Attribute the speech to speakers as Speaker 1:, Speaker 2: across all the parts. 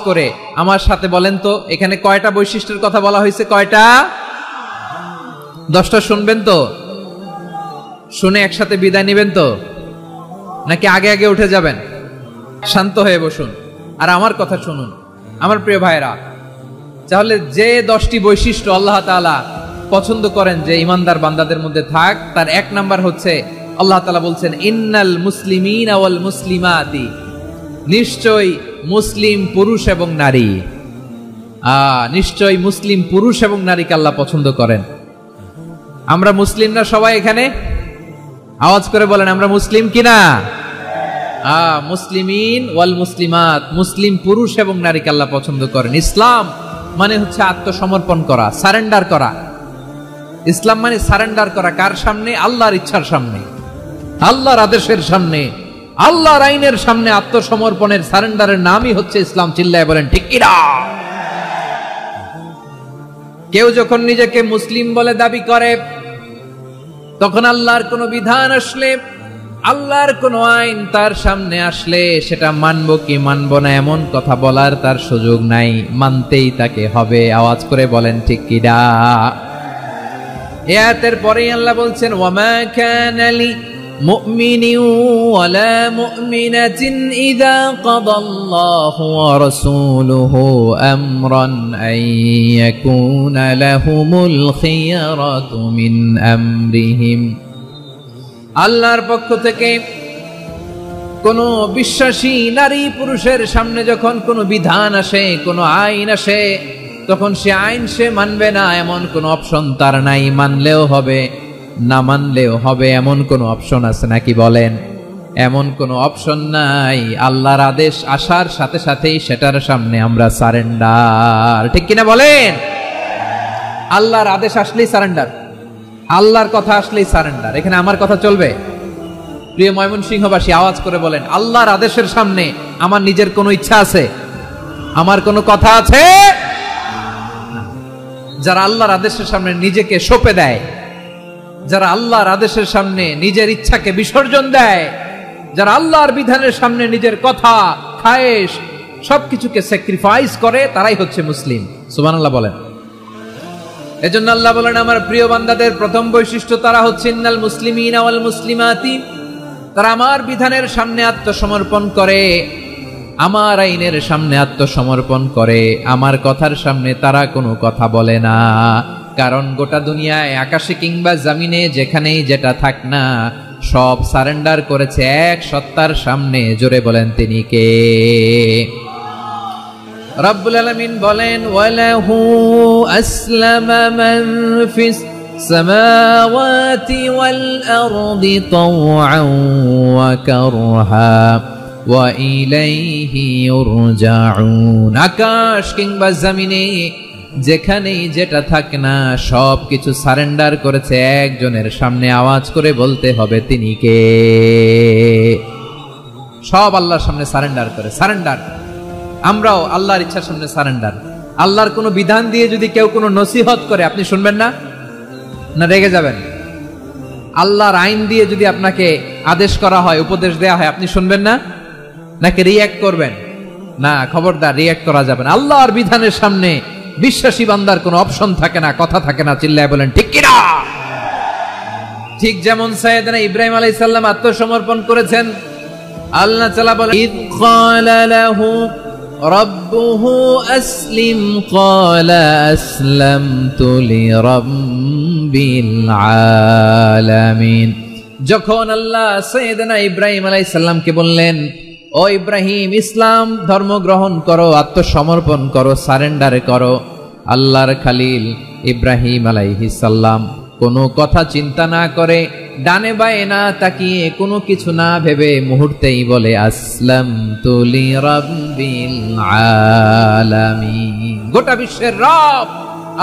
Speaker 1: করে আমার সাথে বলেন তো, এখানে কয়টা বৈশিষ্ট্যের কথা বলা হয়েছে? কয়টা? 10টা শুনবেন তো? শুনে একসাথে বিদায় নেবেন তো, নাকি আগে আগে উঠে যাবেন? শান্ত হয়ে বসুন আর আমার কথা শুনুন আমার প্রিয় ভাইরা। তাহলে যে 10টি বৈশিষ্ট্য আল্লাহ তাআলা পছন্দ করেন যে ইমানদার বান্দাদের মধ্যে থাক, তার 1 নাম্বার হচ্ছে আল্লাহ তাআলা বলছেন ইন্নাল মুসলিমিনা ওয়াল মুসলিমাতি, নিশ্চয় মুসলিম পুরুষ এবং নারী। নিশ্চয় মুসলিম পুরুষ এবং নারীকে আল্লাহ পছন্দ করেন। আমরা মুসলিম না সবাই এখানে? আওয়াজ করে বলেন আমরা মুসলিম কিনা? মুসলিমিন ওয়াল মুসলিমাত, মুসলিম পুরুষ এবং নারীকে আল্লাহ পছন্দ করেন। ইসলাম মানে হচ্ছে আত্মসমর্পণ করা, সারেন্ডার করা। ইসলাম মানে সারেন্ডার করা কার সামনে? আল্লাহর ইচ্ছার সামনে, আল্লাহর আদেশের সামনে, আল্লাহর আইনের সামনে আত্মসমর্পণের সারেন্ডারের নামই হচ্ছে ইসলাম। চিল্লায় বলেন ঠিক কিনা? কেউ যখন নিজেকে মুসলিম বলে দাবি করে, তখন আল্লাহর কোন বিধান আসলে, আল্লাহর কোন আইন তার সামনে আসলে সেটা মানবো কি মানবো না এমন কথা বলার তার সুযোগ নাই, মানতেই তাকে হবে। আওয়াজ করে বলেন ঠিক কিনা? এই আয়াতের পরেই আল্লাহ বলছেন ওয়ামা কানা লি মুমিনিন ওয়ালা মুমিনাতিন ইযা কাদাল্লাহু ওয়া রাসূলুহু আমরান আন ইয়াকুনা লাহুমুল খিয়ারাতু মিন আমরিহিম। আল্লাহর পক্ষ থেকে কোন বিশ্বাসী নারী পুরুষের সামনে যখন কোন বিধান আসে, কোন আইন আসে, তখন সে আইন সে মানবে না এমন কোন অপশন তার নাই। মানলেও হবে, না মানলেও হবে এমন কোন অপশন আছে নাকি বলেন? এমন কোন অপশন নাই। আল্লাহর আদেশ আসার সাথে সাথেই সেটার সামনে আমরা সারেন্ডার। ঠিক কিনা বলেন? আল্লাহর আদেশ আসলেই সারেন্ডার, আল্লাহর কথা আসলেই সারেন্ডার। এখানে আমার কথা চলবে? প্রিয় ময়মনসিংহবাসী আওয়াজ করে বলেন আল্লাহর আদেশের সামনে আমার নিজের কোনো ইচ্ছা আছে? আমার কোনো কথা আছে? যারা আল্লাহর আদেশের সামনে নিজেকে সঁপে দেয়, যারা আল্লাহর আদেশের সামনে নিজের ইচ্ছাকে বিসর্জন দেয়, যারা আল্লাহর বিধানের সামনে নিজের কথা, খায়েশ সবকিছুকে স্যাক্রিফাইস করে, তারাই হচ্ছে মুসলিম। সুবহানাল্লাহ বলেন। এজন্য আল্লাহ বলেন আমার প্রিয় বান্দাদের প্রথম বৈশিষ্ট্য তারা হচ্ছে ইন্নাল মুসলিমিনা ওয়াল মুসলিমাতি, তারা আমার বিধানের সামনে আত্মসমর্পণ করে, আমার আইনের সামনে আত্মসমর্পণ করে, আমার কথার সামনে তারা কোনো কথা বলে না। কারণ গোটা দুনিয়ায় আকাশে কিংবা জমিনে যেখানেই যেটা থাক না, সব সারেন্ডার করেছে এক সত্তার সামনে। জোরে বলেন তিনি কে? রব্বুল আলামিন বলেন ওয়ালাহু আসলামা মান ফিস সামাওয়াতি ওয়াল আরদি তাওআন ওয়া কারহা ওয়া ইলাইহি ইউরজাউন। আকাশ কিংবা জমিনে যেখানেই যেটা থাকে না, সব কিছু সারেন্ডার করেছে একজনের সামনে। আওয়াজ করে বলতে হবে তিনি কে? সব আল্লাহর সামনে সারেন্ডার করে। সারেন্ডার আমরাও আল্লাহর ইচ্ছার সামনে সারেন্ডার। আল্লাহর কোনো বিধান দিয়ে যদি কেউ কোনো নসিহত করে, আপনি শুনবেন না? না রেগে যাবেন? আল্লাহর আইন দিয়ে যদি আপনাকে আদেশ করা হয়, উপদেশ দেয়া হয়, আপনি শুনবেন না? নাকি রিঅ্যাক্ট করবেন? না, খবরদার, রিঅ্যাক্ট করা যাবে না। আল্লাহর বিধানের সামনে বিশ্বাসী বান্দার কোনো অপশন থাকে না, কথা থাকে না। চিল্লায় বলেন ঠিক কিনা? ঠিক যেমন সাইয়েদনা ইব্রাহিম আলাইহিস সালাম আত্মসমর্পণ করেছেন। আল্লাহ তাআলা বলেন ইয ক্বালা লাহু রাব্বুহু আসলিম ক্বালা আসলামতু লিরাব্বিল আলামিন। যখন আল্লাহ সাইয়েদনা ইব্রাহিম আলাইহিস সালামকে বললেন ও ইব্রাহিম, ইসলাম ধর্ম গ্রহণ করো, আত্মসমর্পণ করো, সারেন্ডার করো, আল্লাহর খালিল ইব্রাহিম আলাইহিস সালাম কোনো কথা চিন্তা না করে, ডানে বায়ে না তাকিয়ে, কোনো কিছু না ভেবে মুহূর্তেই বলে আসলামতু লিরাব্বিল আলামিন। গোটা বিশ্বের রব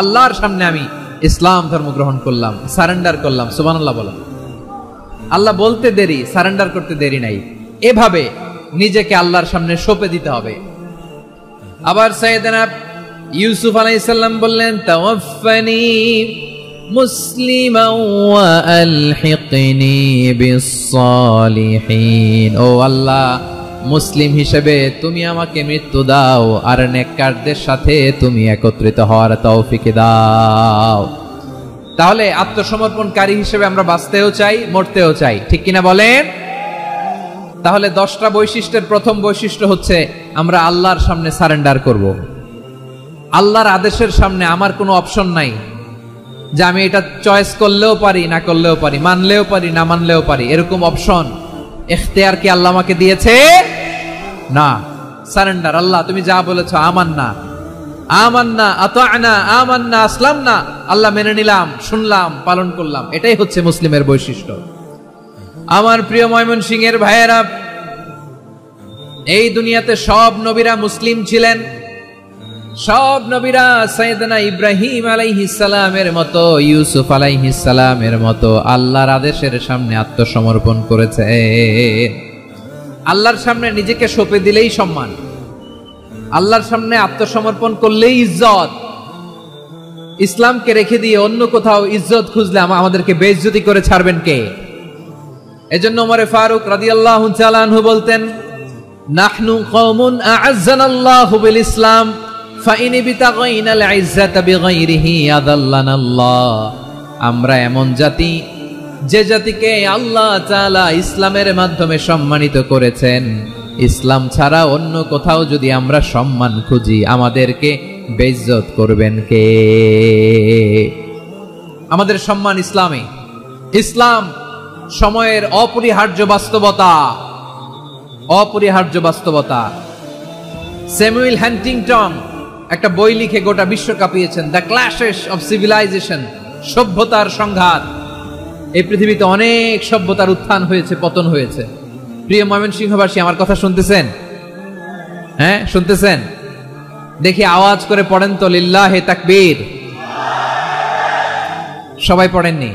Speaker 1: আল্লাহর সামনে আমি ইসলাম ধর্ম গ্রহণ করলাম, সারেন্ডার করলাম। সুবহানাল্লাহ বলেন। আল্লাহ বলতে দেরি, সারেন্ডার করতে দেরি নাই। এভাবে নিজেকে আল্লাহর সামনে সঁপে দিতে হবে। আবার সাইয়েদনা ইউসুফ আলাইহিস সালাম বললেন তাওয়াফফানি মুসলিমান ওয়া আলহিকনি বিস সালিহিন। ও আল্লাহ, মুসলিম হিসেবে তুমি আমাকে মৃত্যু দাও, আর নেককারদের সাথে তুমি একত্রিত হওয়ার তৌফিক দাও। তাহলে আত্মসমর্পণকারী হিসেবে আমরা বাঁচতেও চাই, মরতেও চাই, ঠিক কিনা বলেন? তাহলে 10টা বৈশিষ্ট্যের প্রথম বৈশিষ্ট্য হচ্ছে আমরা আল্লাহর সামনে সারেন্ডার করব। আল্লাহর আদেশের সামনে আমার কোনো অপশন নাই যে আমি এটা চয়েস করলেও পারি, না করলেও পারি, মানলেও পারি, না মানলেও পারি, এরকম অপশন ইখতিয়ার কি আল্লাহ আমাকে দিয়েছে? না। সারেন্ডার, আল্লাহ তুমি যা বলেছো আমান্না, আমান্না আতা'না, আমান্না আসলামনা, আল্লাহ মেনে নিলাম, শুনলাম, পালন করলাম। এটাই হচ্ছে মুসলিমের বৈশিষ্ট্য। আমার প্রিয় ময়মনসিংহের ভাইয়েরা, এই দুনিয়াতে সব নবীরা মুসলিম ছিলেন। সব নবীরা সাইয়েদনা ইব্রাহিম আলাইহিস সালামের মতো, ইউসুফ আলাইহিস সালামের মতো আল্লাহর আদেশের সামনে আত্মসমর্পণ করেছে। আল্লাহর সামনে নিজেকে সঁপে দিলেই সম্মান, আল্লাহর সামনে আত্মসমর্পণ করলেই ইজ্জত। ইসলামকে রেখে দিয়ে অন্য কোথাও ইজ্জত খুঁজলে আমাদেরকে বেইজ্জতি করে ছাড়বেন কে? এজন্য ওমর ফারুক রাদিয়াল্লাহু তাআলা আনহু বলতেন, নাহনু কওমুন আ'আজ্জানাল্লাহু বিল ইসলাম ফাইন বিতাগাইনাল ইজ্জাতা বিগাইরিহি আদাল্লানাল্লাহ। আমরা এমন জাতি, যে জাতিকে আল্লাহ তাআলা ইসলামের মাধ্যমে সম্মানিত করেছেন। ইসলাম ছাড়া অন্য কোথাও যদি আমরা সম্মান খুঁজি, আমাদেরকে বেইজ্জত করবেন কে? আমাদের সম্মান ইসলামে। ইসলাম সময়ের অপরিহার্য বাস্তবতা, অপরিহার্য বাস্তবতা। স্যামুয়েল হান্টিংটন একটা বই লিখে গোটা বিশ্ব কাঁপিয়েছেন, দ্য ক্ল্যাশেস অফ সিভিলাইজেশন, সভ্যতার সংঘাত। এই পৃথিবীতে অনেক সভ্যতার উত্থান হয়েছে, পতন হয়েছে। প্রিয় ময়মনসিংহবাসী, আমার কথা শুনতেছেন? হ্যাঁ, শুনতেছেন? দেখি আওয়াজ করে পড়েন তো, লিল্লাহে তাকবীর। সবাই পড়েননি?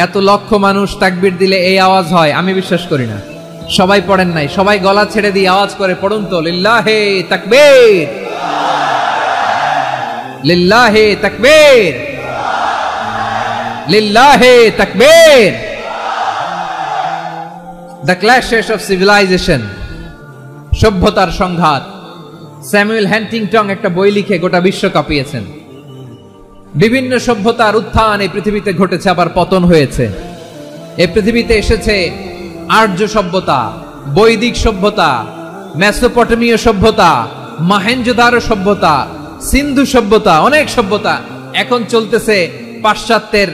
Speaker 1: এত লক্ষ মানুষ তাকবীর দিলে এই আওয়াজ হয়? আমি বিশ্বাস করি না। সবাই পড়েন নাই। সবাই গলা ছেড়ে দিয়ে আওয়াজ করে পড়ুন তো, লিল্লাহে তাকবীর, লিল্লাহে তাকবীর, লিল্লাহে তাকবীর। দ্য ক্ল্যাশেস অফ সিভিলাইজেশন, সভ্যতার সংঘাত। স্যামুয়েল হান্টিংটন একটা বই লিখে গোটা বিশ্ব কাঁপিয়েছেন। বিভিন্ন সভ্যতার উত্থান এই পৃথিবীতে ঘটেছে, আবার পতন হয়েছে। এই পৃথিবীতে এসেছে আর্য সভ্যতা, বৈদিক সভ্যতা, মেসোপটেমীয় সভ্যতা, মহেঞ্জোদারো সভ্যতা, সিন্ধু সভ্যতা, অনেক সভ্যতা। এখন চলতেছে পাশ্চাত্যের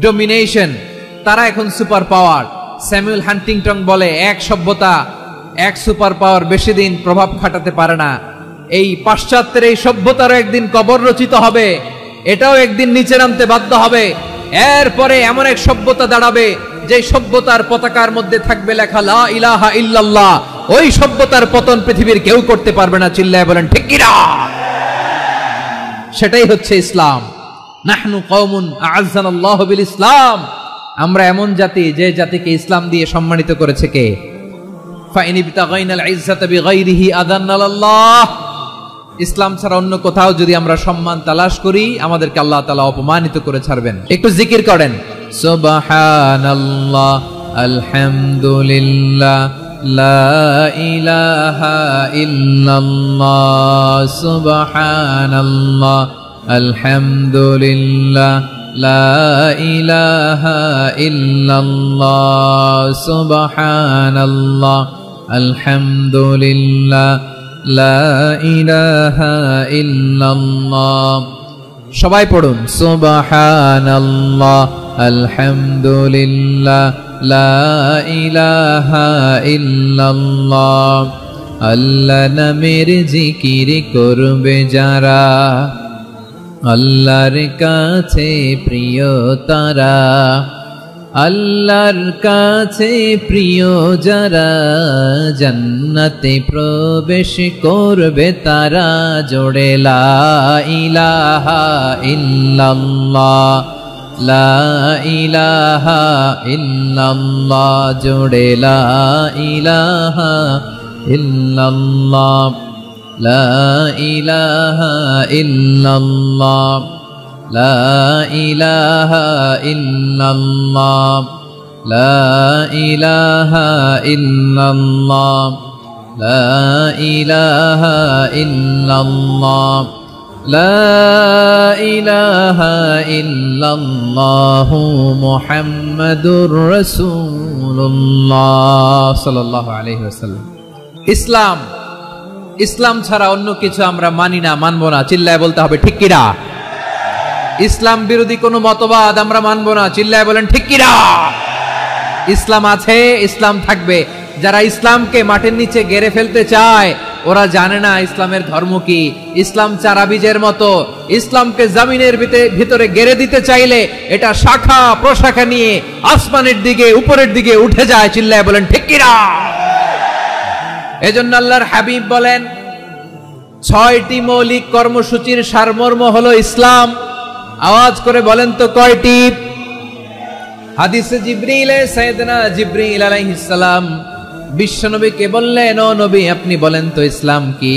Speaker 1: ডমিনেশন, তারা এখন সুপার পাওয়ার। স্যামুয়েল হান্টিংটন বলে, এক সভ্যতা, এক সুপার পাওয়ার বেশি দিন প্রভাব খাটাতে পারে না। এই পাশ্চাত্যের এই সভ্যতারও একদিন কবর রচিত হবে, এটাও একদিন নিচে নামতে বাধ্য হবে। এরপরে এমন এক সভ্যতা দাঁড়াবে, যে সভ্যতার পতাকার মধ্যে থাকবে লেখা লা ইলাহা ইল্লাল্লাহ। ওই সভ্যতার পতন পৃথিবীর কেউ করতে পারবে না। চিল্লায় বলেন ঠিক কিনা? সেটাই হচ্ছে ইসলাম। নাহনু কওমুন আ'আজ্জানাল্লাহু বিল ইসলাম। আমরা এমন জাতি, যে জাতিকে ইসলাম দিয়ে সম্মানিত করেছে কে? ফাইন বিতাগাইনাল ইজ্জাতা বিগাইরিহি আদান্নাল্লাহ। ইসলাম ছাড়া অন্য কোথাও যদি আমরা সম্মান তালাশ করি, আমাদেরকে আল্লাহ তাআলা অপমানিত করে ছাড়বেন। একটু জিকির করেন, সুবহানাল্লাহ, আলহামদুলিল্লাহ, লা ইলাহা ইল্লাল্লাহ, সুবহানাল্লাহ, আলহামদুলিল্লাহ, লা ইলাহা ইল্লাল্লাহ, সুবহানাল্লাহ, আলহামদুলিল্লাহ, লা ইলাহা ইল্লাল্লাহ। সবাই পড়ুন, সুবহানাল্লাহ, আলহামদুলিল্লাহ, লা ইলাহা ইল্লাল্লাহ। আল্লাহ নামের জিকির করবে যারা, আল্লাহর কাছে প্রিয় তারা। আল্লাহর কাছে প্রিয় যারা, জান্নাতে প্রবেশ করবে তারা। জোড়ে লা ইলাহা ইল্লাল্লাহ, লা ইলাহা ইল্লাল্লাহ, জোড়ে লা ইলাহা ইল্লাল্লাহ, লা ইলাহা ইল্লাল্লাহ, লা ইলাহা ইল্লাল্লাহ, লা ইলাহা ইল্লাল্লাহ, লা ইলাহা ইল্লাল্লাহ, লা ইলাহা ইল্লাল্লাহু মুহাম্মাদুর রাসূলুল্লাহ সাল্লাল্লাহু আলাইহি ওয়াসাল্লাম। ইসলাম ছাড়া অন্য কিছু আমরা মানি না, মানব না। চিল্লায় বলতে হবে ঠিক কিনা? ইসলাম বিরোধী কোনো মতবাদ আমরা মানব না। চিল্লায় বলেন ঠিক কিনা? ইসলাম আছে, ইসলাম থাকবে। যারা ইসলামকে মাটির নিচে গেড়ে ফেলতে চায় ওরা জানে না ইসলামের ধর্ম কি। ইসলাম চারা বীজের মতো, ইসলামকে জমিনের ভিতরে গেড়ে দিতে চাইলে এটা শাখা প্রশাখা নিয়ে আসমানের দিকে, উপরের দিকে উঠে যায়। চিল্লায় বলেন ঠিক কিনা? এজন্য আল্লাহর হাবিব বলেন 6টি মৌলিক কর্মসূচির সারমর্ম হলো ইসলাম। আওয়াজ করে বলেন তো কয়টি? হাদিসে জিবরিলে সাইয়েদনা জিবরিল আলাইহিস সালাম বিশ্বনবীকে বললেন, ও নবী আপনি বলেন তো ইসলাম কি?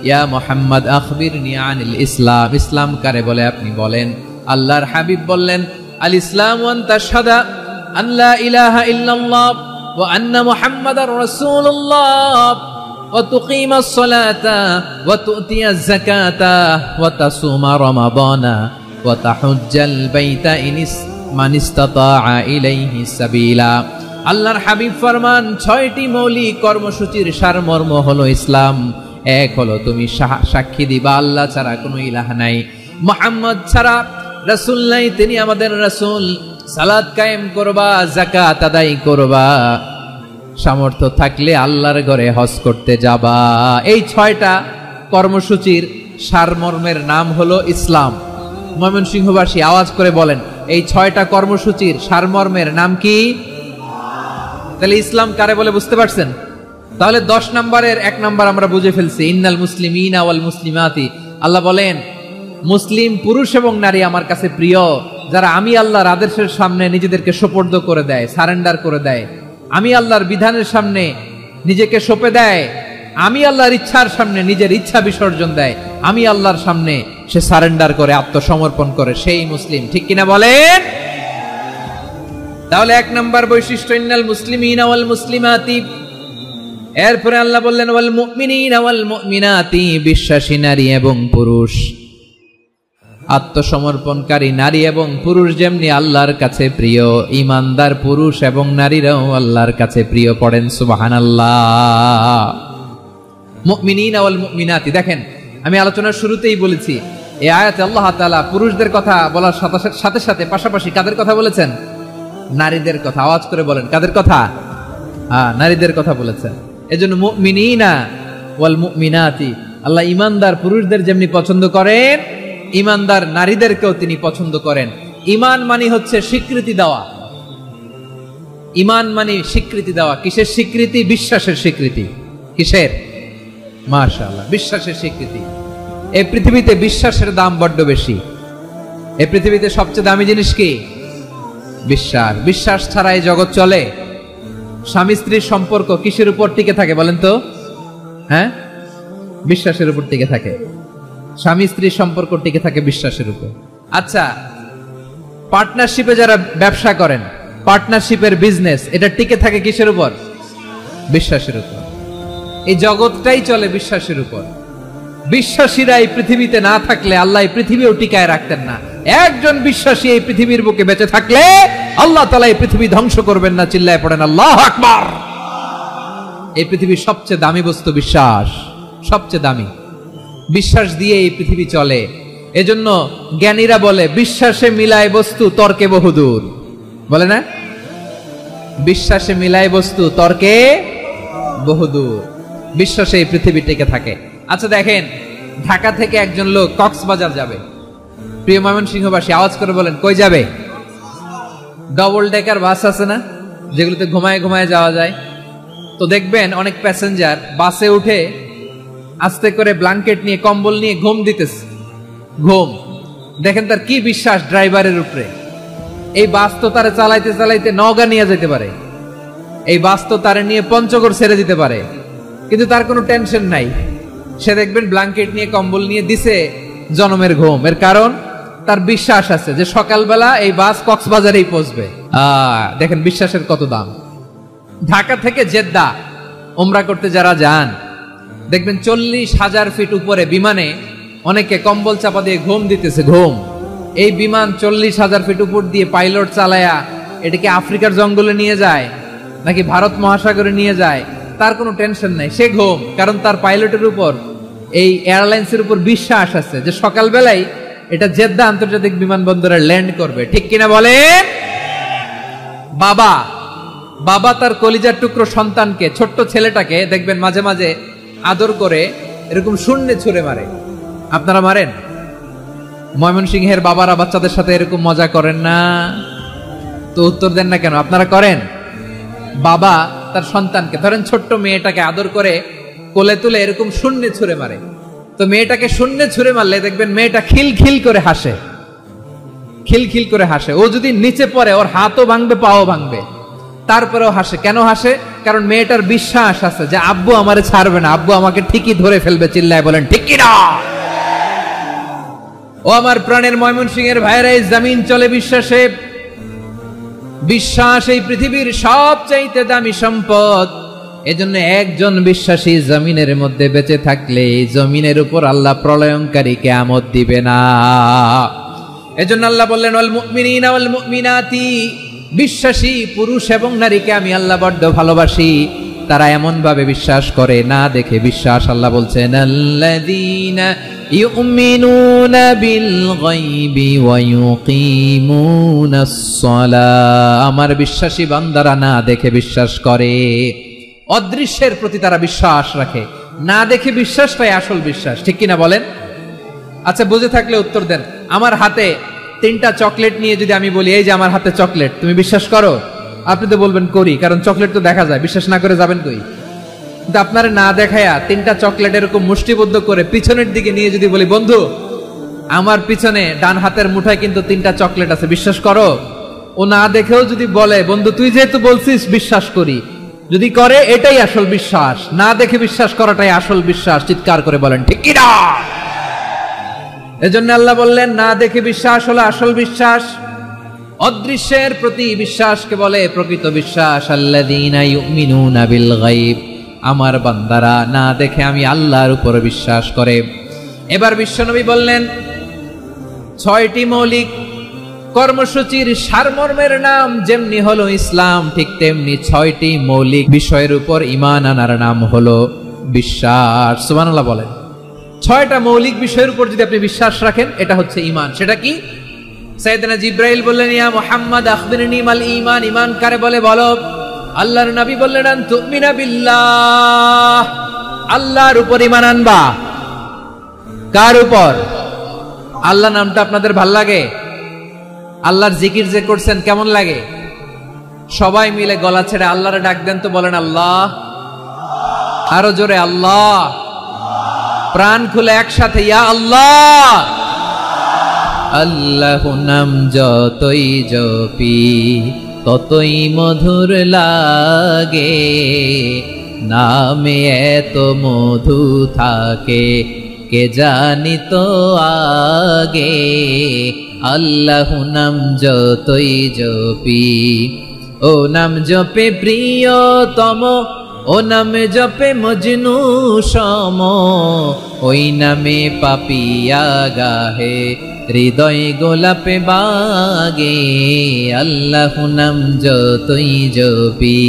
Speaker 1: ইয়া মুহাম্মদ আখবিরনি আনিল ইসলাম, ইসলাম কারে বলে আপনি বলেন। আল্লাহর হাবিব বললেন, আল ইসলামু আন তাশহাদা আন লা ইলাহা ইল্লাল্লাহ ওয়া আন্না মুহাম্মাদার রাসূলুল্লাহ ওয়া তুকিমাস সালাতা ওয়া তুতিয়াজ যাকাতা ওয়া তাসুমা রমাদানা ওয়া তাহুজ্জাল বাইতা মান ইসতাতাআ ইলাইহি সাবিলা। আল্লাহর হাবিব ফরমান 6টি মৌলিক কর্মসূচির সারমর্ম হলো ইসলাম। এক হলো তুমি সাক্ষী দিবা আল্লাহ ছাড়া কোনো ইলাহ নাই, মুহাম্মদ ছাড়া রাসূল নাই, তিনি আমাদের রাসূল। সালাত কায়েম করবা, যাকাত আদায় করবা, সামর্থ্য থাকলে আল্লাহর ঘরে হজ করতে যাবা। এই 6টা কর্মসূচির সারমর্মের নাম হলো ইসলাম। ময়মনসিংহবাসী আওয়াজ করে বলেন, এই 6টা কর্মসূচির সারমর্মের নাম কি? তাহলে ইসলাম কারে বলে বুঝতে পারছেন? তাহলে 10 নম্বরের 1 নম্বর আমরা বুঝে ফেলছি। ইন্নাল মুসলিমিনা ওয়াল মুসলিমাতি, আল্লাহ বলেন মুসলিম পুরুষ এবং নারী আমার কাছে প্রিয়, যারা আমি আল্লাহর আদেশের সামনে নিজেদেরকে সোপর্দ করে দেয়, সারেন্ডার করে দেয়, আমি আল্লাহর বিধানের সামনে নিজেকে সঁপে দেয়, আমি আল্লাহর ইচ্ছার সামনে নিজের ইচ্ছা বিসর্জন দেয়, আমি আল্লাহর সামনে সে সারেন্ডার করে, আত্মসমর্পণ করে, সেই মুসলিম। ঠিক কিনা বলেন? তাহলে 1 নম্বর বৈশিষ্ট্য ইন্নাল মুসলিমিনা ওয়াল মুসলিমাতি। এরপরে আল্লাহ বললেন ওয়াল মুমিনিনা ওয়াল মুমিনাতি, বিশ্বাসী নারী এবং পুরুষ, আত্মসমর্পণকারী নারী এবং পুরুষ যেমনি আল্লাহর কাছে প্রিয়, ঈমানদার পুরুষ এবং নারীরাও আল্লাহর কাছে প্রিয়। পড়েন সুবহানাল্লাহ। মুমিনিনা ওয়াল মুমিনাতি, দেখেন আমি আলোচনার শুরুতেই বলেছি এই আয়াতে আল্লাহ তাআলা পুরুষদের কথা বলার সাথে সাথে পাশাপাশি কাদের কথা বলেছেন? নারীদের কথা। আওয়াজ করে বলেন কাদের কথা? নারীদের কথা বলেছেন। এজন্য মুমিনিনা ওয়াল মুমিনাতি, আল্লাহ ঈমানদার পুরুষদের যেমনি পছন্দ করেন, ঈমানদার নারীদেরকেও তিনি পছন্দ করেন। ঈমান মানে হচ্ছে স্বীকৃতি দেওয়া। ঈমান মানে স্বীকৃতি দেওয়া। কিসের স্বীকৃতি? বিশ্বাসের স্বীকৃতি। কিসের? মাশাআল্লাহ, বিশ্বাসের স্বীকৃতি। এই পৃথিবীতে বিশ্বাসের দাম বড্ড বেশি। এই পৃথিবীতে সবচেয়ে দামি জিনিস কি? বিশ্বাস। বিশ্বাস ছাড়া এই জগৎ চলে? স্বামী স্ত্রীর সম্পর্ক কিসের উপর টিকে থাকে বলেন তো? হ্যাঁ, বিশ্বাসের উপর টিকে থাকে। স্বামী স্ত্রীর সম্পর্ক টিকে থাকে বিশ্বাসের উপর। আচ্ছা, পার্টনারশিপে যারা ব্যবসা করেন, পার্টনারশিপের বিজনেস, এটা টিকে থাকে কিসের উপর? বিশ্বাসের উপর। এই জগৎটাই চলে বিশ্বাসের উপর। বিশ্বাসীরা এই পৃথিবীতে না থাকলে আল্লাহ এই পৃথিবীও টিকায় রাখতেন না। একজন বিশ্বাসী এই পৃথিবীর বুকে বেঁচে থাকলে আল্লাহ তাআলা এই পৃথিবী ধ্বংস করবেন না। চিল্লায় পড়েন আল্লাহু আকবার। এই পৃথিবীর সবচেয়ে দামি বস্তু বিশ্বাস, সবচেয়ে দামি। বিশ্বাস দিয়ে এই পৃথিবী চলে। এজন্য জ্ঞানীরা বলে বিশ্বাসে মিলায় বস্তু, তর্কে বহুদূর। বলে না? বিশ্বাসে মিলায় বস্তু, তর্কে বহুদূর। বিশ্বাসে এই পৃথিবী টিকে থাকে। আচ্ছা দেখেন, ঢাকা থেকে একজন লোক কক্সবাজার যাবে। প্রিয় ময়মনসিংহবাসী আওয়াজ করে বলেন কই যাবে? ডবল ডেকার বাস আছে না, যেগুলোতে ঘুমায় ঘুমায় যাওয়া যায়। তো দেখবেন অনেক প্যাসেঞ্জার বাসে উঠে আস্তে করে ব্ল্যাঙ্কেট নিয়ে, কম্বল নিয়ে ঘুম দিতেছে। ঘুম দেখেন তার কি বিশ্বাস ড্রাইভারের উপরে। এই বাস তো তারে চালাইতে চালাইতে নওগাঁ নিয়ে যেতে পারে, এই বাস তো তারে নিয়ে পঞ্চগড় ছেড়ে দিতে পারে, কিন্তু তার কোনো টেনশন নাই। সে দেখবেন ব্ল্যাঙ্কেট নিয়ে, কম্বল নিয়ে দিছে জনমের ঘুম। এর কারণ তার বিশ্বাস আছে যে সকালবেলা এই বাস কক্সবাজারেই পৌঁছবে। দেখেন বিশ্বাসের কত দাম। ঢাকা থেকে জেদ্দা উমরা করতে যারা যান দেখবেন 40,000 ফিট উপরে বিমানে অনেকে কম্বল চাপা দিয়ে ঘুম দিতেছে, ঘুম। এই বিমান 40,000 ফিট উপর দিয়ে পাইলট চালায়া এটাকে আফ্রিকার জঙ্গলে নিয়ে যায় নাকি ভারত মহাসাগরে নিয়ে যায় তার কোনো টেনশন নাই, সে ঘুম। কারণ তার পাইলটের উপর, এই এয়ারলাইন্সের উপর বিশ্বাস আছে যে সকালবেলায় এটা জেদ্দা আন্তর্জাতিক বিমানবন্দরে ল্যান্ড করবে। ঠিক কিনা বলেন? বাবা তার কলিজার টুকরো সন্তানকে, ছোট্ট ছেলেটাকে দেখবেন মাঝে মাঝে আদর করে এরকম শূন্যে ছুঁড়ে মারে। আপনারা মারেন? ময়মনসিংহের বাবারা বাচ্চাদের সাথে এরকম মজা করেন না? তো উত্তর দেন না কেন? আপনারা করেন? বাবা তার সন্তানকে, ধরেন ছোট্ট মেয়েটাকে আদর করে কোলে তুলে এরকম শূন্যে ছুঁড়ে মারে। তো মেয়েটাকে শূন্যে ছুঁড়ে মারলে দেখবেন মেয়েটা খিলখিল করে হাসে, খিলখিল করে হাসে। ও যদি নিচে পড়ে ওর হাতও ভাঙবে, পাও ভাঙবে, তারপরেও হাসে। কেন হাসে? কারণ মেয়েটার বিশ্বাস আছে যে আব্বু আমারে ছাড়বে না, আব্বু আমাকে ঠিকই ধরে ফেলবে। চিল্লায় বলেন ঠিক কি না? ও আমার প্রাণের ময়মনসিংহের ভাইরা, এই জমিন চলে বিশ্বাসে। বিশ্বাস এই পৃথিবীর সবচাইতে দামি সম্পদ। এজন্য একজন বিশ্বাসী জমিনের মধ্যে বেঁচে থাকলে এই জমিনের উপর আল্লাহ প্রলয়ঙ্কারী কিয়ামত দিবে না। এজন্য আল্লাহ বললেন ওয়াল মুমিনিনা ওয়াল মুমিনাতি, বিশ্বাসী পুরুষ এবং নারীকে আমি আল্লাহ বড্ড ভালোবাসি। তারা এমন ভাবে বিশ্বাস করে না দেখে বিশ্বাস। আল্লাহ বলছেন আল্লাযীনা ইউমিনুনা বিল গায়বি ওয়া ইউকিমুনাস সালাহ, আমার বিশ্বাসী বান্দারা না দেখে বিশ্বাস করে। অদৃশ্যের প্রতি তারা বিশ্বাস রাখে, না দেখে বিশ্বাসটাই আসল বিশ্বাস। ঠিক কিনা বলেন? আচ্ছা, বুঝে থাকলে উত্তর দেন। আমার হাতে 3টা চকলেট নিয়ে যদি আমি বলি এই যে আমার হাতে চকলেট, তুমি বিশ্বাস করো? আপনি তো বলবেন করি, কারণ চকলেট তো দেখা যায়। বিশ্বাস না করে যাবেন কই? কিন্তু আপনারে না দেখায়া 3টা চকলেট এরকম মুষ্টিবদ্ধ করে পিছনের দিকে নিয়ে যদি বলি বন্ধু আমার পিছনে ডান হাতের মুঠায় কিন্তু 3টা চকলেট আছে, বিশ্বাস করো? ও না দেখেও যদি বলে বন্ধু তুই যেহেতু বলছিস বিশ্বাস করি, যদি করে এটাই আসল বিশ্বাস। না দেখে বিশ্বাস করাটাই আসল বিশ্বাস। চিৎকার করে বলেন ঠিক কি না? এজন্য আল্লাহ বললেন না দেখে বিশ্বাস হলো আসল বিশ্বাস। অদৃশ্যের প্রতি বিশ্বাসকে বলে প্রকৃত বিশ্বাস। আল্লাযীনা ইউমিনুনা বিল গায়ব, আমার বান্দারা না দেখে আমি আল্লাহর উপর বিশ্বাস করে। এবার বিশ্বনবী বললেন 6টি মৌলিক কর্মসূচির সারমর্মের নাম যেমনি হলো ইসলাম, ঠিক তেমনি 6টি মৌলিক বিষয়ের উপর ঈমান আনার নাম হলো বিশ্বাস। সুবহানাল্লাহ বলেন। 6টা মৌলিক বিষয়ের উপর যদি আপনি বিশ্বাস রাখেন এটা হচ্ছে ঈমান। সেটা কি? সাইয়েদনা জিবরাইল বললেন ইয়া মুহাম্মদ আখবিরনি মাল ঈমান, ঈমান কারে বলে বলো। আল্লাহর নবী বললেন আন তুমিনা বিল্লাহ, আল্লাহর উপর ঈমান আনবা। কার উপর? আল্লাহ নামটা আপনাদের ভাল লাগে? আল্লাহর জিকির যে করছেন কেমন লাগে? সবাই মিলে গলা ছেড়ে আল্লাহরে ডাক দেন তো, বলেন আল্লাহ। আরো জোরে আল্লাহ। প্রাণ খুলে একসাথে ইয়া আল্লাহ। আল্লাহ নাম যতই জপি ততই মধুর লাগে, নামে এত মধু থাকে কে জানি তো আগে। আল্লাহ নাম যতই জপি, ও নাম জপে প্রিয়তম, ও নামে জপে মজনু সম, ওই নামে পাপিয়া গাহে হৃদয় গোলাপে বাগে। আল্লাহ নাম যতই জপি।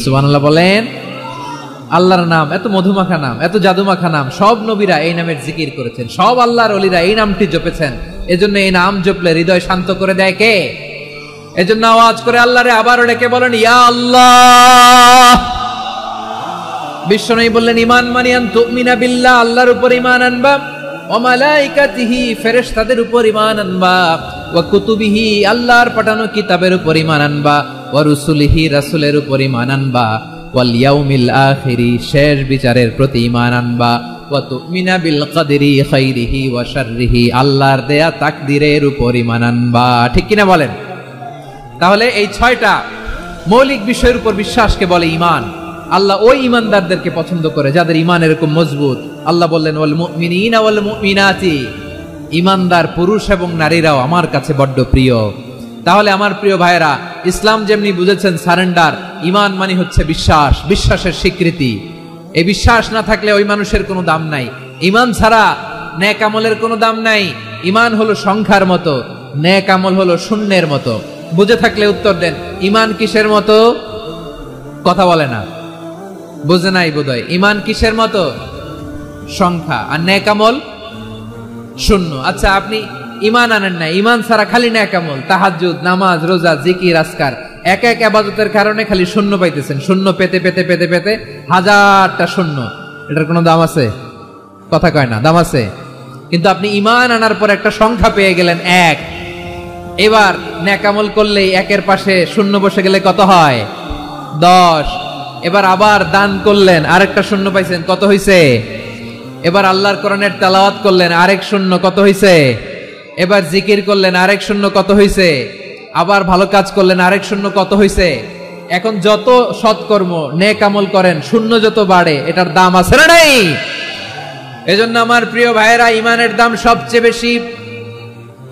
Speaker 1: সুবহানাল্লাহ বলেন। আল্লাহর নাম এত মধুমাখা নাম, এত জাদুমাখা নাম। সব নবীরা এই নামের জিকির করেছেন, সব আল্লাহর ওলিরা এই নামটি জপেছেন। এজন্য এই নাম জপলে হৃদয় শান্ত করে দেয় কে? এজন্য আওয়াজ করে আল্লাহরে আবারও ডেকে বলেন ইয়া আল্লাহ। বিশ্বনবী বললেন ঈমান মানে আন তুমিনা বিল্লাহ, আল্লাহর উপর ঈমান আনবা, ওয়া মালাইকাতিহি, ফেরেশতাদের উপর ঈমান আনবা, ওয়া কুতুবিহি, আল্লাহর পাঠানো কিতাবের উপর ঈমান আনবা, ওয়া রুসুলিহি, রাসূলের উপর ঈমান আনবা, ওয়াল ইয়াউমিল আখিরি, শেষ বিচারের প্রতি ঈমান আনবা, ওয়া তুমিনা বিল কদরি খাইরিহি ওয়া শাররিহি, আল্লাহর দেয়া তাকদীরের উপর ঈমান আনবা। ঠিক কিনা বলেন? তাহলে এই 6টা মৌলিক বিষয়ের উপর বিশ্বাসকে বলে ঈমান। আল্লাহ ওই ঈমানদারদেরকে পছন্দ করে যাদের ঈমান এরকম মজবুত। আল্লাহ বললেন ওয়াল মুমিনিনা ওয়াল মুমিনাতি, ইমানদার পুরুষ এবং নারীরাও আমার কাছে বড্ড প্রিয়। তাহলে আমার প্রিয় ভাইরা, ইসলাম যেমনি বুঝেছেন সারেন্ডার, ইমান মানে হচ্ছে বিশ্বাস, বিশ্বাসের স্বীকৃতি। এই বিশ্বাস না থাকলে ওই মানুষের কোনো দাম নাই। ইমান ছাড়া নেক আমলের কোনো দাম নাই। ইমান হলো সংখ্যার মতো, নেক আমল হলো শূন্যের মতো। বুঝে থাকলে উত্তর দেন, ইমান কিসের মতো? কথা বলে না, বুঝে নাই বোধহয়। ইমান কিসের মতো? সংখ্যা। আর নেক আমল শূন্য। আচ্ছা, আপনি ইমান আনেন না, ইমান ছাড়া খালি নেক আমল, তাহাজ্জুদ, নামাজ, রোজা, জিকির, আজকার, এক এক ইবাদতের কারণে খালি শূন্য পাইতেছেন। শূন্য পেতে পেতে পেতে পেতে হাজারটা শূন্য। এটার কোনো দাম আছে? কথা কয় না, দাম আছে। কিন্তু আপনি ইমান আনার পর একটা সংখ্যা পেয়ে গেলেন, এক। এবার নেক আমল করলেই একের পাশে শূন্য বসে গেলে কত হয়? 10। এবার আবার দান করলেন, আরেকটা শূন্য পাইছেন, কত হইছে? এবার আল্লাহর কোরআনের তেলাওয়াত করলেন, আরেক শূন্য, কত হইছে? এবার জিকির করলেন, আরেক শূন্য, কত হইছে? আবার ভালো কাজ করলেন, আরেক শূন্য, কত হইছে? এখন যত সৎকর্ম নেক আমল করেন, শূন্য যত বাড়ে, এটার দাম আছে না নাই? এজন্য আমার প্রিয় ভাইয়েরা, ইমানের দাম সবচেয়ে বেশি।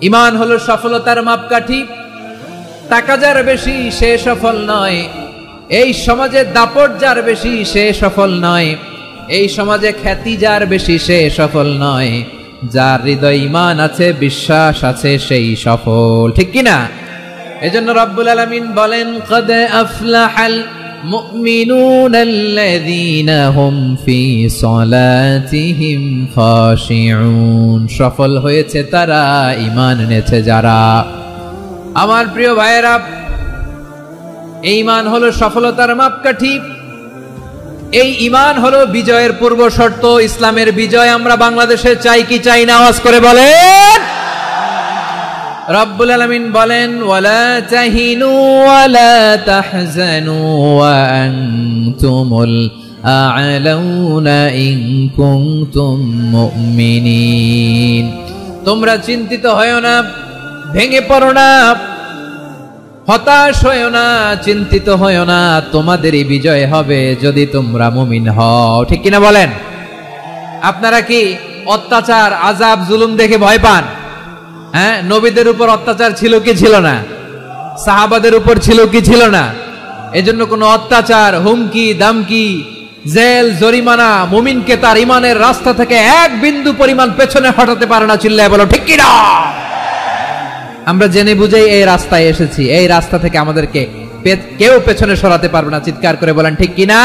Speaker 1: ইমান হলো সফলতার মাপকাঠি। টাকা যার বেশি সে সফল নয়, এই সমাজে দাপট যার বেশি সে সফল নয়, এই সমাজে খ্যাতি যার বেশি সে সফল নয়, যার হৃদয় ঈমান আছে, বিশ্বাস আছে, সেই সফল। ঠিক কি না? এজন্য রব্বুল আলামিন বলেন, কদ আফলাহাল মুমিনুনাল্লাযীনা হুম ফি সলাতিহিম খাশিউন। সফল হয়েছে তারা, ঈমান এনেছে যারা। আমার প্রিয় ভাইয়েরা, এই ঈমান হলো সফলতার মাপকাঠি। এই ঈমান হলো বিজয়ের পূর্ব শর্ত। ইসলামের বিজয় আমরা বাংলাদেশে চাই কি চাই না? আওয়াজ করে বলেন। রব্বুল আলামিন বলেন, ওয়ালা তাহিনু ওয়ালা তাহজানু ওয়া আনতুমুল আ'লাউনা ইন কুনতুম মুমিনিন। তোমরা চিন্তিত হয়ো না, ভেঙে পড়ো না, হতাশ হয়ো না, চিন্তিত হয়ো না, তোমাদেরই বিজয় হবে যদি তোমরা মুমিন হও। ঠিক কিনা বলেন? আপনারা কি অত্যাচার, আযাব, জুলুম দেখে ভয় পান? হ্যাঁ, নবীদের উপর অত্যাচার ছিল কি ছিল না? সাহাবাদের উপর ছিল কি ছিল না? এজন্য কোনো অত্যাচার, হুমকি, দামকি, জেল, জরিমানা মুমিনকে তার ইমানের রাস্তা থেকে এক বিন্দু পরিমাণ পেছনে হটাতে পারে না। চিল্লায় বলো ঠিক কিনা? আমরা জেনে বুঝেই এই রাস্তায় এসেছি, এই রাস্তা থেকে আমাদেরকে কেউ পেছনে সরাতে পারবে না। চিৎকার করে বলেন ঠিক কিনা?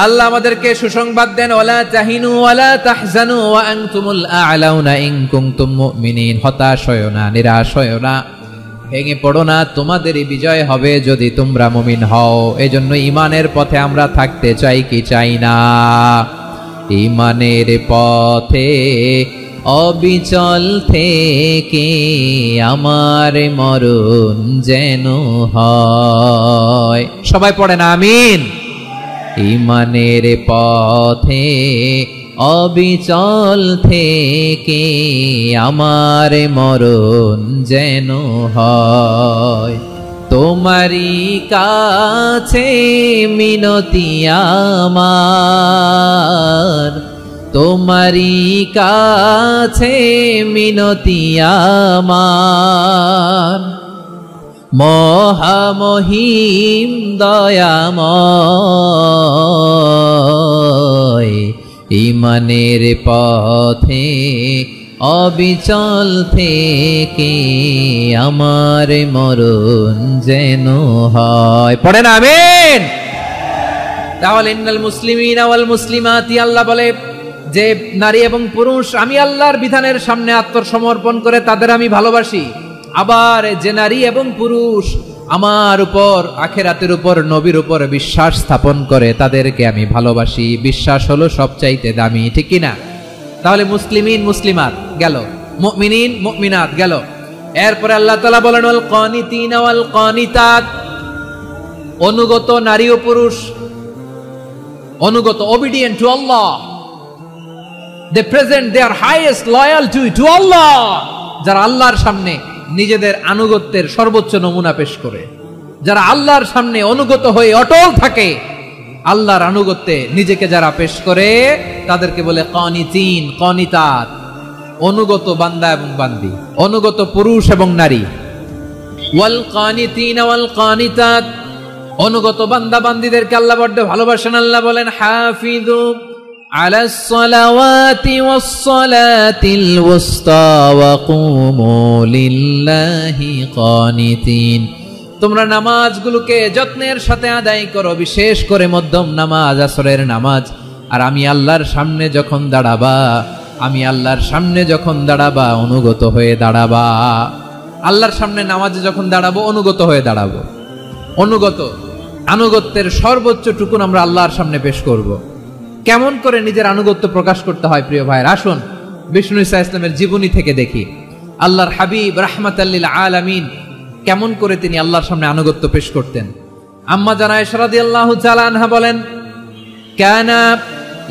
Speaker 1: আল্লাহ আমাদেরকে সুসংবাদ দেন, ওয়ালা তাহিনু ওয়ালা তাহজানু ওয়া আনতুমুল আ'লাউনা ইন কুনতুম মুমিনিন। হতাশ হয়ো না, নিরাশ হয়ো না, ভেঙে পড়ো না, তোমাদেরই বিজয় হবে যদি তোমরা মুমিন হও। এজন্য ঈমানের পথে আমরা থাকতে চাই কি চাই না? ঈমানের পথে অবিচল থেকে আমার মরণ যেন হয়। সবাই পড়েন আমিন। ঈমানের পথে অবিচল থেকে আমার মরণ যেন হয়। তোমারই কাছে মিনতি আমার, তোমারই কাছে মিনতি আমার, মহামহিম দয়াময়। ঈমানের পথে অবিচল থেকে আমার মরণ যেন হয়। পড়েন আমিন। তাহলে ইন্নাল মুসলিমিনা ওয়াল মুসলিমাতি, আল্লাহ বলে যে নারী এবং পুরুষ আমি আল্লাহর বিধানের সামনে আত্মসমর্পণ করে তাদের আমি ভালোবাসি। আবার যে নারী এবং পুরুষ আমার উপর, আখিরাতের উপর, নবীর উপর বিশ্বাস স্থাপন করে তাদেরকে আমি ভালোবাসি। বিশ্বাস হলো সবচাইতে দামি। ঠিক কিনা? তাহলে মুসলিমিন মুসলিমাত গেল, মুমিনিন মুমিনাত গেল। এরপরে আল্লাহ তাআলা বলেন, ওয়াল কানিতিনা ওয়াল কানিতাত। অনুগত নারী ও পুরুষ, অনুগত, obedient to Allah, they present their highest loyalty to Allah। যারা আল্লাহর সামনে নিজেদের আনুগত্যের সর্বোচ্চ নমুনা পেশ করে, যারা আল্লাহর সামনে অনুগত হয়ে অটল থাকে, আল্লাহর আনুগত্যে নিজেকে যারা পেশ করে তাদেরকে বলে কানিতিন, কানিতাত। অনুগত বান্দা এবং বান্দি, অনুগত পুরুষ এবং নারী। ওয়াল কানিতিনা ওয়াল কানিতাত, অনুগত বান্দা বান্দিদেরকে আল্লাহ বড় ভালোবাসেন। আল্লাহ বলেন হাফিযু আলাস সালাওয়াতি ওয়াস সালাতিল ওয়াসতা ওয়া কুমু লিল্লাহি কানিতিন, তোমরা নামাজগুলোকে যত্নের সাথে আদায় করো, বিশেষ করে মধ্যম নামাজ, আসরের নামাজ। আর আমি আল্লাহর সামনে যখন দাঁড়াবা, আমি আল্লাহর সামনে যখন দাঁড়াবা অনুগত হয়ে দাঁড়াবা। আল্লাহর সামনে নামাজে যখন দাঁড়াবো অনুগত হয়ে দাঁড়াবো। অনুগত, আনুগত্যের সর্বোচ্চ টুকুন আমরা আল্লাহর সামনে পেশ করব। কেমন করে নিজের আনুগত্য প্রকাশ করতে হয় প্রিয় ভাইয়ের, আসুন বিষ্ণু ঈসা ইসলামের জীবনী থেকে দেখি। আল্লাহর হাবিব রাহমাতাল লিল আলামিন কেমন করে তিনি আল্লাহর সামনে আনুগত্য পেশ করতেন। আম্মা জান আয়েশা রাদিয়াল্লাহু তাআলা আনহা বলেন, কানা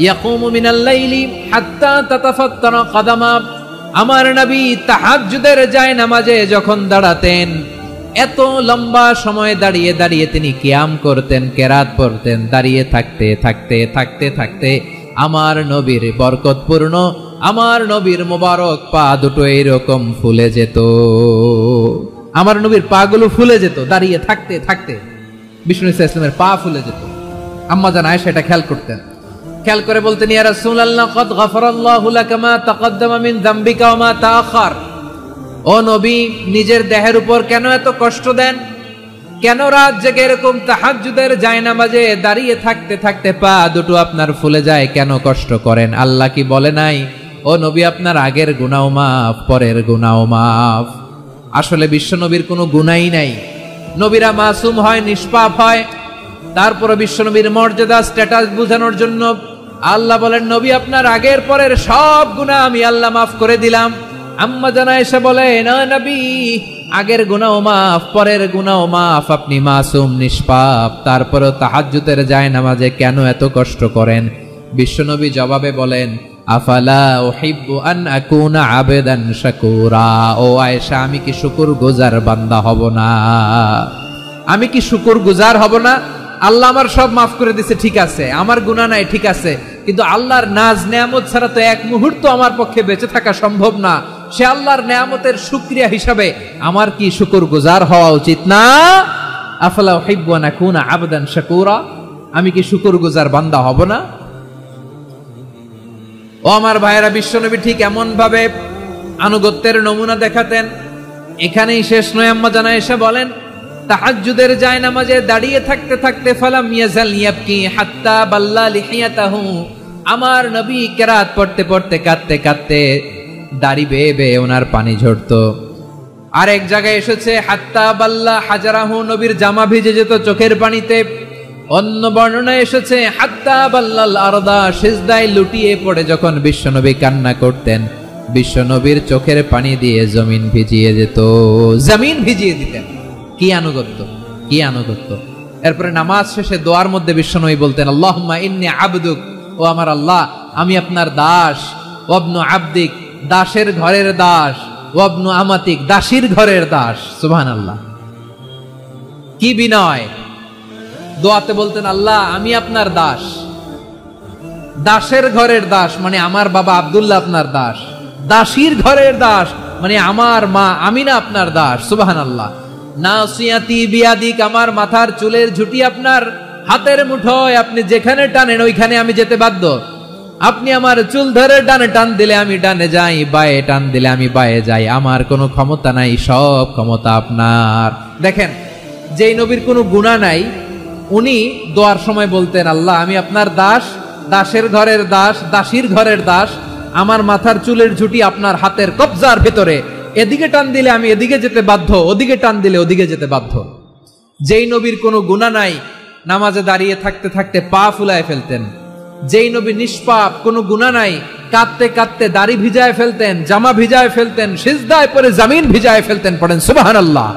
Speaker 1: ইয়াকুমু মিনাল লাইলি হাত্তা তাতাফাত্তারা কদামা, আমার নবী তাহাজ্জুদের জায়নামাজে যখন দাঁড়াতেন এত লম্বা সময় দাঁড়িয়ে দাঁড়িয়ে তিনি কিয়াম করতেন, কেরাত পড়তেন। দাঁড়িয়ে থাকতে থাকতে থাকতে থাকতে আমার নবীর বরকতপূর্ণ, আমার নবীর মোবারক পা দুটো এরকম ফুলে যেত। আমার নবীর পা গুলো ফুলে যেত দাঁড়িয়ে থাকতে থাকতে, বিষ্ণু ঈসা ইসলামের পা ফুলে যেত। আম্মা জান আয়েশা এটা খেয়াল করতেন। খেয়াল করে বলতেন, ইয়া রাসূলুল্লাহ কদ গফারাল্লাহু লাকা মা তাকদ্দামা মিন যামবিকা ওয়া মা তাআখার। ও নবী, নিজের দেহের উপর কেন এত কষ্ট দেন? কেন রাত জেগে এরকম তাহাজ্জুদের জায়নামাজে দাঁড়িয়ে থাকতে থাকতে পা দুটো আপনার ফুলে যায়? কেন কষ্ট করেন? আল্লাহ কি বলে নাই, ও নবী আপনার আগের গুনাহ মাফ, পরের গুনাহ মাফ? আসলে বিশ্ব নবীর কোনো গুনাহই নাই। নবীরা মাসুম হয়, নিষ্পাপ হয়। তারপরে বিশ্ব নবীর মর্যাদা, স্ট্যাটাস বোঝানোর জন্য আল্লাহ বলেন, নবী আপনার আগের পরের সব গুনাহ আমি আল্লাহ মাফ করে দিলাম। আম্মা জান আয়েশা বলেন, না নবী, আগের গুনাহ মাফ, পরের গুনাহ মাফ, আপনি মাসুম, নিষ্পাপ, তারপরেও তাহাজ্জুদের জায়নামাজে কেন এত কষ্ট করেন? বিশ্বনবী জবাবে বলেন, আফালা উহিব্বু আন আকুনা আবেদান শাকুরা। ও আয়েশা, আমি কি শুকরগুজার বান্দা হব না? আমি কি শুকরগুজার হব না? আল্লাহ আমার সব মাফ করে দিয়েছে, ঠিক আছে, আমার গুনাহ নাই, ঠিক আছে, কিন্তু আল্লাহর নাজ নেয়ামত ছাড়া তো এক মুহূর্ত আমার পক্ষে বেঁচে থাকা সম্ভব না। সে আল্লাহর নেয়ামতের শুকরিয়া হিসাবে আমার কি শুকরগুজার হওয়া উচিত না? আফালা উহিব্বু আন আকুনা আবদান শাকুরা, আমি কি শুকরগুজার বান্দা হব না? ও আমার ভাইয়েরা, বিশ্বনবী ঠিক এমন ভাবে আনুগত্যের নমুনা দেখাতেন। এখানেই শেষ নয়। আম্মা জান আয়েশা বলেন, তাহাজ্জুদের জায়নামাজে দাঁড়িয়ে থাকতে থাকতে ফালাম ইয়াজাল ইয়াবকি হাত্তা বাল্লা লিহিয়াতাহু, আমার নবী কেরাত পড়তে পড়তে কাঁদতে কাঁদতে দাড়ি বেয়ে বেয়ে ওনার পানি ঝরতো। আর এক জায়গায় এসেছে হাত্তা বাল্লা হাজারাহু, নবীর জামা ভিজে যেত চোখের পানিতে। অন্য বর্ণনায় এসেছে হাত্তা বাল্লাল আরদা, সিজদায় লুটিয়ে পড়ে যখন বিশ্বনবী কান্না করতেন, বিশ্বনবীর চোখের পানি দিয়ে জমিন ভিজিয়ে যেত, জমিন ভিজিয়ে দিতেন। কি আনুগত্য, কি আনুগত্য! এরপরে নামাজ শেষে দোয়ার মধ্যে বিশ্বনবী বলতেন, আল্লাহুম্মা ইন্নী আবদুক, ও আমার আল্লাহ, আমি আপনার দাস। ওয়াবনু আবদিক, দাসের ঘরের দাস। ওয়াবনু আমাতিক, দাসীর ঘরের দাস। সুবহানাল্লাহ, কি বিনয়! দোয়াতে বলতেন, আল্লাহ আমি আপনার দাস। দাসের ঘরের দাস মানে আমার বাবা আব্দুল্লাহ আপনার দাস। দাসীর ঘরের দাস মানে আমার মা আমিনা আপনার দাস। সুবহানাল্লাহ। নাসিয়াতি বিয়াদিক, আমার মাথার চুলের ঝুঁটি আপনার হাতের মুঠোয়, আপনি যেখানে টানেন ওইখানে আমি যেতে বাধ্য। আপনি আমার চুল ধরে ডানে টান দিলে আমি ডানে যাই, বায়ে টান দিলে আমি বায়ে যাই। আমার কোনো ক্ষমতা নাই, সব ক্ষমতা আপনার। দেখেন, যেই নবীর কোনো গুনাহ নাই উনি দোয়ার সময় বলতেন, আল্লাহ আমি আপনার দাস, দাসের ঘরের দাস, দাসীর ঘরের দাস। আমার মাথার চুলের ঝুঁটি আপনার হাতের কবজার ভেতরে, এদিকে টান দিলে আমি এদিকে যেতে বাধ্য, ওদিকে টান দিলে ওদিকে যেতে বাধ্য। যেই নবীর কোনো গুনাহ নাই নামাজে দাঁড়িয়ে থাকতে থাকতে পা ফুলায় ফেলতেন। যেই নবী নিষ্পাপ, কোনো গুনাহ নাই, কাঁদতে কাঁদতে দাড়ি ভিজায় ফেলতেন, জামা ভিজায় ফেলতেন, সিজদায় পড়ে জমিন ভিজায় ফেলতেন। পড়েন সুবহানাল্লাহ।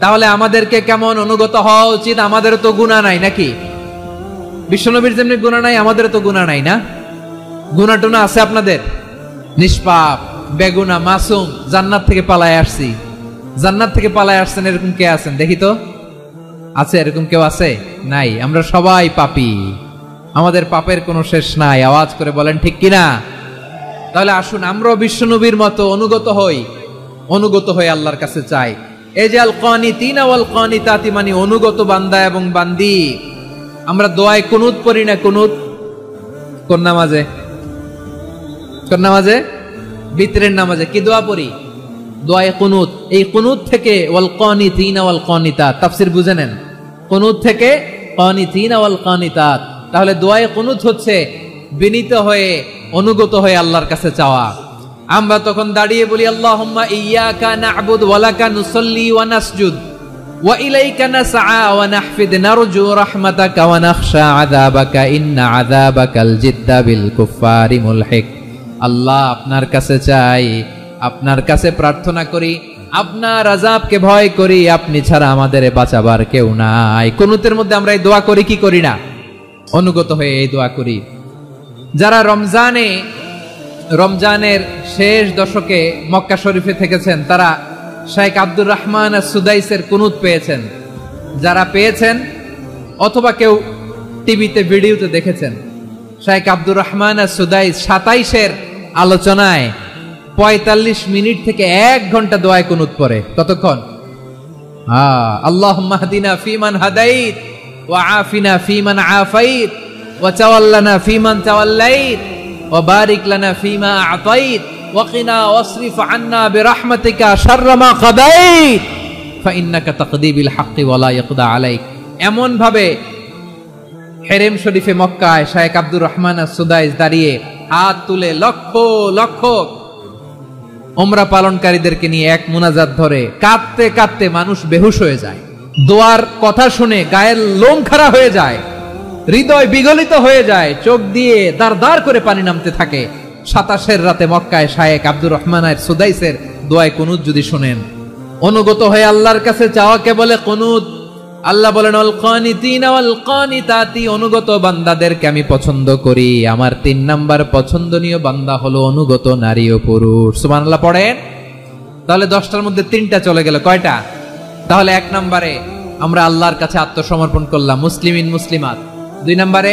Speaker 1: তাহলে আমাদেরকে কেমন অনুগত হওয়া উচিত? আমাদের তো গুনাহ নাই নাকি? বিশ্বনবীর যেমনি গুনাহ নাই, আমাদের তো গুনাহ নাই না? গুনাহ টুনা আছে আপনাদের? নিষ্পাপ, বেগুনা, মাসুম, জান্নাত থেকে পালায় আসছি। জান্নাত থেকে পালায় আসছেন এরকম কে আছেন দেখি তো? আছে এরকম কেউ? আছে? নাই। আমরা সবাই পাপী, আমাদের পাপের কোনো শেষ নাই। আওয়াজ করে বলেন ঠিক কিনা? তাহলে আসুন আমরাও বিশ্বনবীর মতো অনুগত হই আল্লাহর কাছে চাই। এই যে আল কানিতিনা ওয়াল কানিতাতি মানে অনুগত বান্দা এবং বান্দি। আমরা দোয়ায় কুনুত পড়ি না? কুনুত কোন নামাজে? বিতরের নামাজে কি দোয়া পড়ি? দোয়ায়ে কুনুত। এই কুনুত থেকে ওয়াল কানিতিনা ওয়াল কানিতাত তাফসীর বুঝে নেন। কুনুত থেকে কানিতিনা ওয়াল কানিতাত। তাহলে দোয়ায়ে কুনুত হচ্ছে বিনীত হয়ে অনুগত হয়ে আল্লাহর কাছে চাওয়া। আমরা তখন দাঁড়িয়ে বলি আল্লাহুম্মা ইয়্যাকা না'বুদু ওয়া লাকা নুসাল্লি ওয়া নাসজুদ ওয়া ইলাইকা নাসআ ওয়া নাহফিদ নারজু রাহমাতাকা ওয়া নাখশা আযাবাকা ইন্না আযাবাকাল জিদ্দা বিল কুফফারি মুলহিক। আল্লাহ, আপনার কাছে চাই, আপনার কাছে প্রার্থনা করি, আপনার আযাবকে ভয় করি, আপনি ছাড়া আমাদের বাঁচাবার কেউ নাই। কুনুতের মধ্যে আমরা এই দোয়া করি কি করি না? অনুগত হয়ে এই দোয়া করি। যারা রমজানের শেষ দশকে মক্কা শরীফে থেকেছেন তারা শাইখ আব্দুর রহমান আস-সুদাইসের কুনুত পেয়েছেন। যারা পেয়েছেন অথবা কেউ টিভিতে ভিডিওতে দেখেছেন, শাইখ আব্দুর রহমান আস-সুদাইস 27-এর আলোচনায় 45 মিনিট থেকে 1 ঘন্টা দোয়ায় কুনুত পড়ে। কতক্ষণ? আল্লাহুম্মা হদিনা ফিমান হাদাইত ওয়া আফিনা ফিমান আফাইত ওয়া তাওয়াল্লানা ফিমান তাওয়াল্লাইত ওয়া বারিক লানা ফিমা আ'তাইত ওয়া কিনা ওয়াসরিফ আন্না বিরহমাতিকা শাররা মা কাদাইত ফাইন্নাকা তাকদি বিল হাক্কি ওয়া লা ইয়াকদা আলাইক। এমন ভাবে হেরেম শরীফে মক্কায় শাইখ আব্দুর রহমান আস-সুদাইস দাঁড়িয়ে হাত তুলে লক্ষ লক্ষ উমরা পালনকারীদেরকে নিয়ে এক মুনাজাত ধরে কাঁদতে কাঁদতে মানুষ বেহুশ হয়ে যায়। দোয়ার কথা শুনে গায়ের লোম খাড়া হয়ে যায়, হৃদয় বিগলিত হয়ে যায়, চোখ দিয়ে দার দার করে পানি নামতে থাকে। 27-এর রাতে মক্কায় শাইখ আব্দুর রহমান আস-সুদাইসের দোয়ায় কুনুত যদি শুনেন, অনুগত হয়ে আল্লাহর কাছে চাওয়াকে বলে কুনুত। আল্লাহ বলেন আল কানিতিনা ওয়াল কানিতাতি, অনুগত বান্দাদেরকে আমি পছন্দ করি। আমার 3 নাম্বার পছন্দনীয় বান্দা হলো অনুগত নারী ও পুরুষ। সুবহানাল্লাহ পড়েন। তাহলে 10টার মধ্যে 3টা চলে গেল। কয়টা? তাহলে 1 নম্বরে আমরা আল্লাহর কাছে আত্মসমর্পণ করলাম, মুসলিমিন মুসলিমাত। 2 নম্বরে